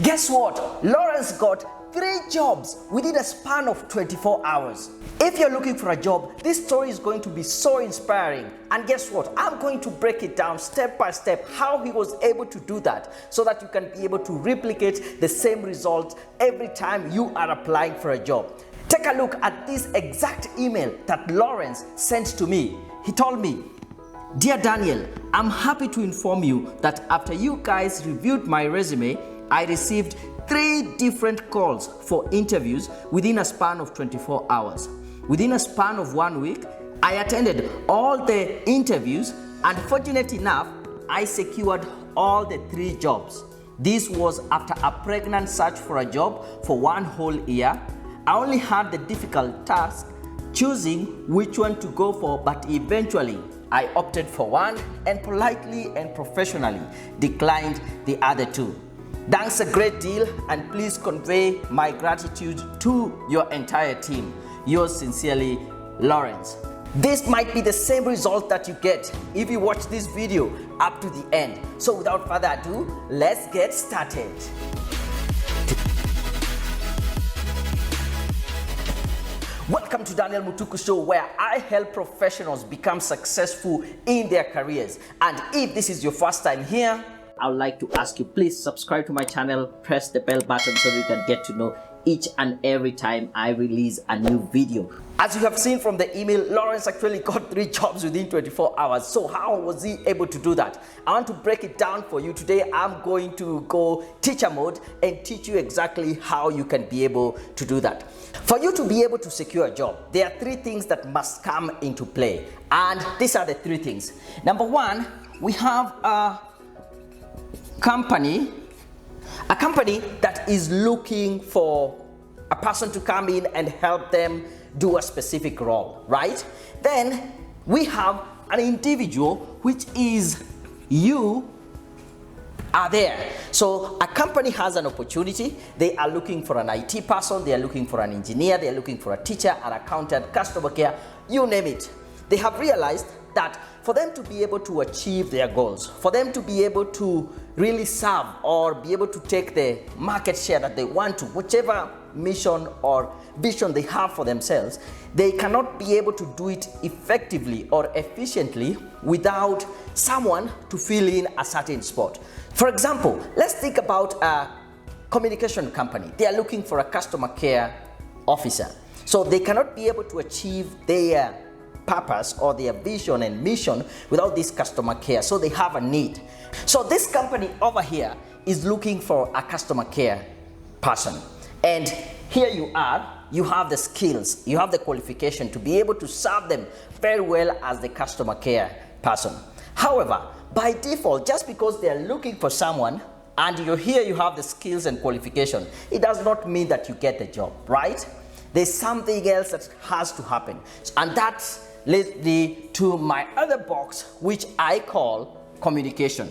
Guess what? Lawrence got 3 jobs within a span of 24 hours. If you're looking for a job, this story is going to be so inspiring. And guess what? I'm going to break it down step by step how he was able to do that so that you can be able to replicate the same result every time you are applying for a job. Take a look at this exact email that Lawrence sent to me. He told me, "Dear Daniel, I'm happy to inform you that after you guys reviewed my resume, I received 3 different calls for interviews within a span of 24 hours. Within a span of 1 week, I attended all the interviews and fortunate enough, I secured all the 3 jobs. This was after a pregnant search for a job for 1 whole year. I only had the difficult task choosing which one to go for, but eventually I opted for one and politely and professionally declined the other 2. Thanks a great deal, and please convey my gratitude to your entire team. Yours sincerely, Lawrence." This might be the same result that you get if you watch this video up to the end. So without further ado, let's get started. Welcome to Daniel Mutuku Show, where I help professionals become successful in their careers. And if this is your first time here, I would like to ask you, please subscribe to my channel, press the bell button so you can get to know each and every time I release a new video. As you have seen from the email, Lawrence actually got 3 jobs within 24 hours. So how was he able to do that? I want to break it down for you today. I'm going to go teacher mode and teach you exactly how you can be able to do that. For you to be able to secure a job, there are 3 things that must come into play. And these are the 3 things. Number 1, we have a company that is looking for a person to come in and help them do a specific role, right? Then we have an individual, which is you are there. So a company has an opportunity. They are looking for an IT person, they are looking for an engineer, they are looking for a teacher, an accountant, customer care, you name it. They have realized that for them to be able to achieve their goals, for them to be able to really serve or be able to take the market share that they want to, whichever mission or vision they have for themselves, they cannot be able to do it effectively or efficiently without someone to fill in a certain spot. For example, let's think about a communication company. They are looking for a customer care officer. So they cannot be able to achieve their purpose or their vision and mission without this customer care. So they have a need. So this company over here is looking for a customer care person. And here you are, you have the skills, you have the qualification to be able to serve them very well as the customer care person. However, by default, just because they are looking for someone and you're here, you have the skills and qualification, it does not mean that you get the job, right? There's something else that has to happen. And that leads me to my other box, which I call communication.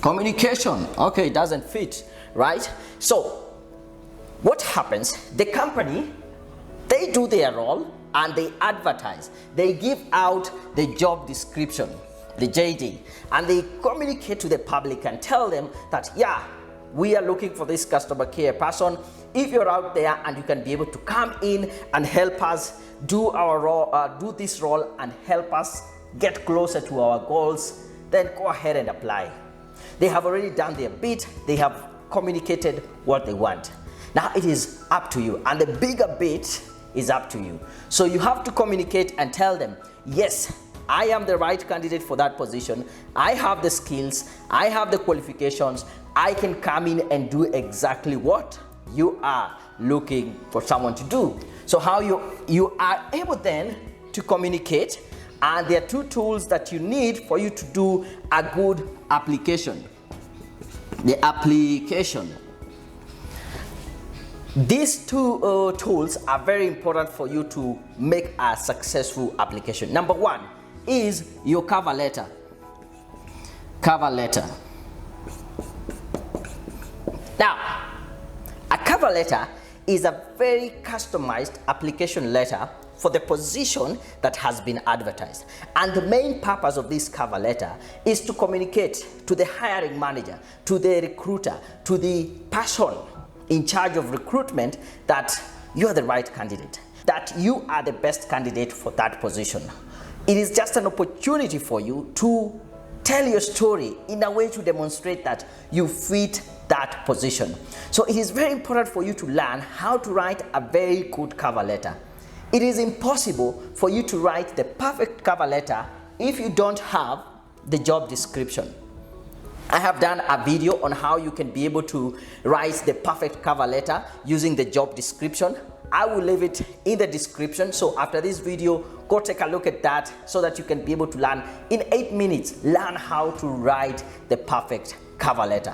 Communication, okay, it doesn't fit, right? So what happens? The company, they do their role and they advertise. They give out the job description, the JD, and they communicate to the public and tell them that, yeah, we are looking for this customer care person. If you're out there and you can be able to come in and help us do our role, do this role and help us get closer to our goals, then go ahead and apply. They have already done their bit. They have communicated what they want. Now it is up to you, and the bigger bit is up to you. So you have to communicate and tell them, yes, I am the right candidate for that position. I have the skills, I have the qualifications. I can come in and do exactly what you are looking for someone to do. So how you are able then to communicate, and there are 2 tools that you need for you to do a good application. The application. These 2 tools are very important for you to make a successful application. Number 1 is your cover letter. Cover letter. Now, a cover letter is a very customized application letter for the position that has been advertised. And the main purpose of this cover letter is to communicate to the hiring manager, to the recruiter, to the person in charge of recruitment that you are the right candidate, that you are the best candidate for that position. It is just an opportunity for you to tell your story in a way to demonstrate that you fit that position. So it is very important for you to learn how to write a very good cover letter. It is impossible for you to write the perfect cover letter if you don't have the job description. I have done a video on how you can be able to write the perfect cover letter using the job description. I will leave it in the description, so after this video, go take a look at that so that you can be able to learn in 8 minutes, learn how to write the perfect cover letter.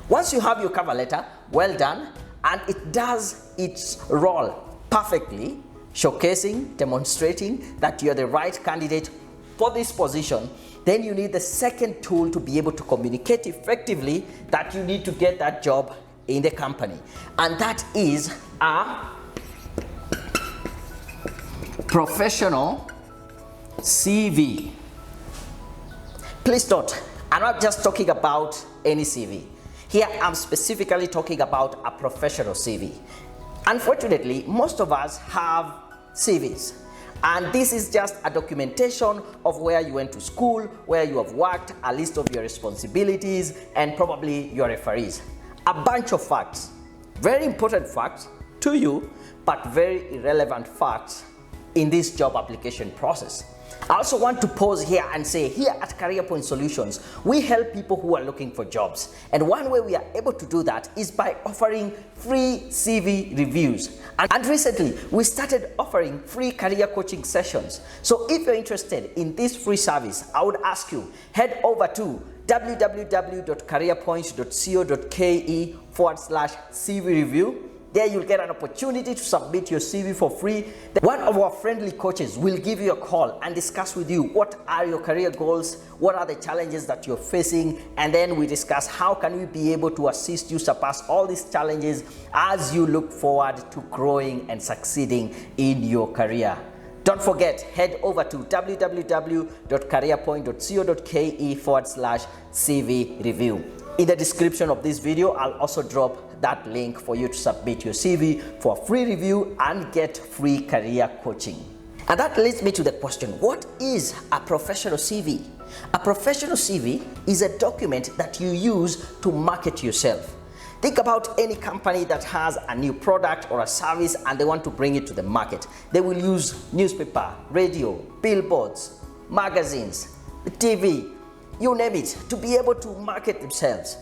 Once you have your cover letter, well done, and it does its role perfectly, showcasing, demonstrating that you're the right candidate for this position, then you need the second tool to be able to communicate effectively that you need to get that job in the company, and that is a professional CV. Please note, I'm not just talking about any CV. Here I'm specifically talking about a professional CV. Unfortunately, most of us have CVs, and this is just a documentation of where you went to school, where you have worked, a list of your responsibilities, and probably your referees. A bunch of facts, very important facts to you, but very irrelevant facts in this job application process. I also want to pause here and say, here at Career Point Solutions, we help people who are looking for jobs. And one way we are able to do that is by offering free CV reviews. And recently, we started offering free career coaching sessions. So if you're interested in this free service, I would ask you, head over to www.careerpoint.co.ke/CV review. There you'll get an opportunity to submit your CV for free. One of our friendly coaches will give you a call and discuss with you what are your career goals, what are the challenges that you're facing, and then we discuss how can we be able to assist you surpass all these challenges as you look forward to growing and succeeding in your career. Don't forget, head over to www.careerpoint.co.ke/CV review. In the description of this video, I'll also drop that link for you to submit your CV for a free review and get free career coaching. And that leads me to the question, what is a professional CV? A professional CV is a document that you use to market yourself. Think about any company that has a new product or a service and they want to bring it to the market. They will use newspaper, radio, billboards, magazines, TV, you name it, to be able to market themselves.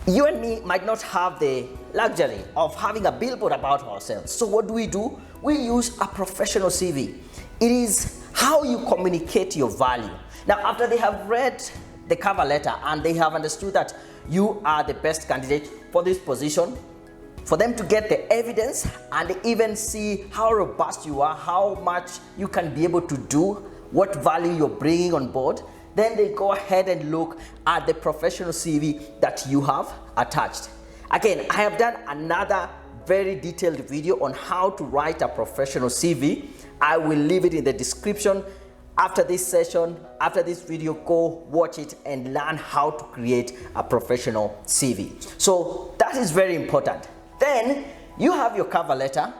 You and me might not have the luxury of having a billboard about ourselves. So what do? We use a professional CV. It is how you communicate your value. Now, after they have read the cover letter and they have understood that you are the best candidate for this position, for them to get the evidence and even see how robust you are, how much you can be able to do, what value you're bringing on board, then they go ahead and look at the professional CV that you have attached. Again, I have done another very detailed video on how to write a professional CV. I will leave it in the description. After this session, after this video, go watch it and learn how to create a professional CV. So that is very important. Then you have your cover letter,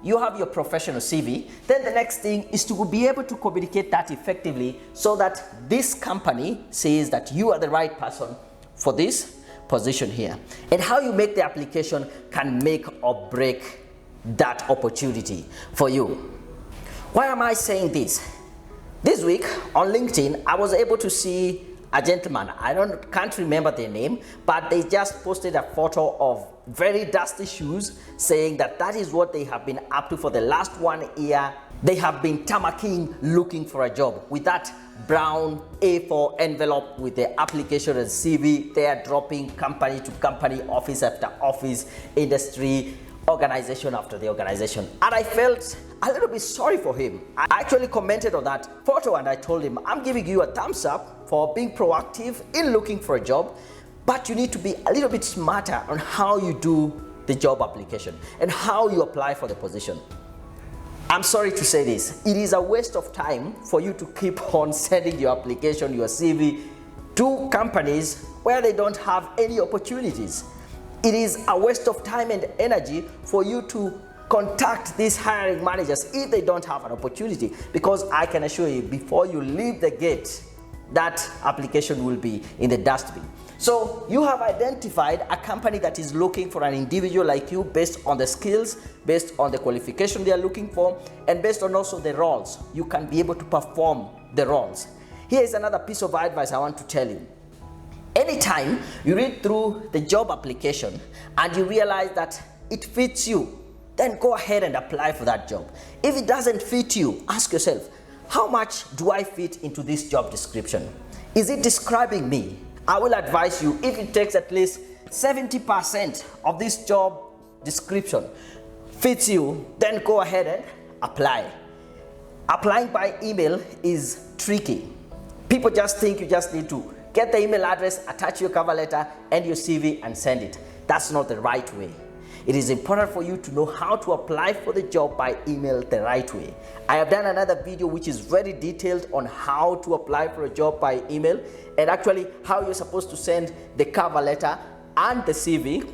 you have your professional CV. Then the next thing is to be able to communicate that effectively so that this company says that you are the right person for this position here. And how you make the application can make or break that opportunity for you. Why am I saying this? This week on LinkedIn, I was able to see a gentleman, can't remember their name, but they just posted a photo of very dusty shoes saying that that is what they have been up to for the last 1 year. They have been tamarking looking for a job with that brown A4 envelope with the application and CV. They are dropping company to company, office after office, industry, organization after the organization. And I felt a little bit sorry for him. I actually commented on that photo and I told him, I'm giving you a thumbs up for being proactive in looking for a job, but you need to be a little bit smarter on how you do the job application and how you apply for the position. I'm sorry to say this, it is a waste of time for you to keep on sending your application, your CV to companies where they don't have any opportunities. It is a waste of time and energy for you to contact these hiring managers if they don't have an opportunity, because I can assure you, before you leave the gate, that application will be in the dustbin. So you have identified a company that is looking for an individual like you based on the skills, based on the qualification they are looking for, and based on also the roles. You can be able to perform the roles. Here is another piece of advice I want to tell you. Anytime you read through the job application and you realize that it fits you, then go ahead and apply for that job. If it doesn't fit you, ask yourself, how much do I fit into this job description? Is it describing me? I will advise you, if it takes at least 70% of this job description fits you, then go ahead and apply. Applying by email is tricky. People just think you just need to get the email address, attach your cover letter and your CV and send it. That's not the right way. It is important for you to know how to apply for the job by email the right way. I have done another video which is very detailed on how to apply for a job by email and actually how you're supposed to send the cover letter and the CV.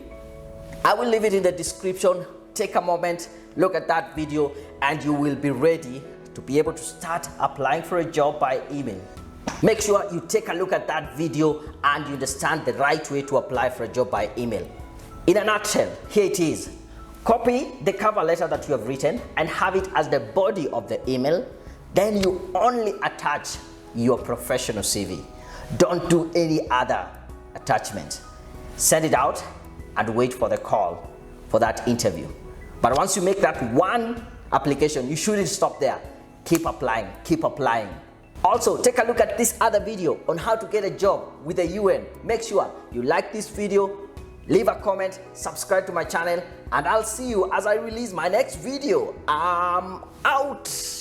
I will leave it in the description. Take a moment, look at that video, and you will be ready to be able to start applying for a job by email. Make sure you take a look at that video and you understand the right way to apply for a job by email. In a nutshell, here it is. Copy the cover letter that you have written and have it as the body of the email. Then you only attach your professional CV. Don't do any other attachment. Send it out and wait for the call for that interview. But once you make that one application, you shouldn't stop there. Keep applying, keep applying. Also, take a look at this other video on how to get a job with the UN. Make sure you like this video, leave a comment, subscribe to my channel, and I'll see you as I release my next video. I'm out.